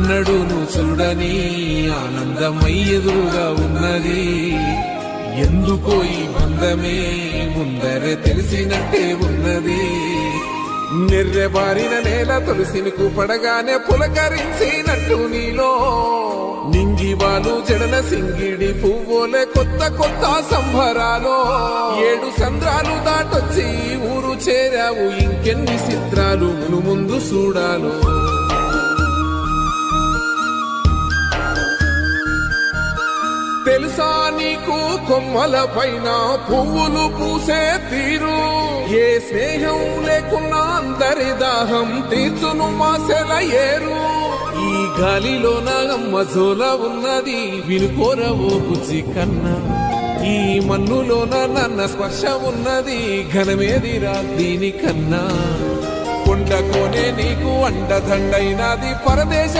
ఎన్నడూను చూడని ఆనందమై ఎదురుగా ఉన్నది. ఎందుకో ఈ బంధమే ముందరే తెలిసినట్టే ఉన్నది. నిర్రెబారిన నేల తులసినికు పడగానే పులకరించినట్టు నీలో నింగివాలు జడన సింగిడి పువ్వులే కొత్త కొత్త సంబరాలో. 7 సంద్రాలు దాటొచ్చి ఊరు చేరావు, ఇంకెన్ని చిత్రాలు ముందు చూడాలో. తెలుసా నీకు కొమ్మల పైన పువ్వులు పూసే తీరు? ఏ స్నేహం లేకున్నా అందరి దాహం తీర్చును మాసెల ఏరు. ఈ గాలిలోన మజోల ఉన్నది, వినుకోరవో బుజ్జి కన్నా. ఈ మన్నులోన నన్న స్పర్శ ఉన్నది, ఘనమేదిరా దీనికన్నా. కొండకోనే నీకు అండదండైనది పరదేశ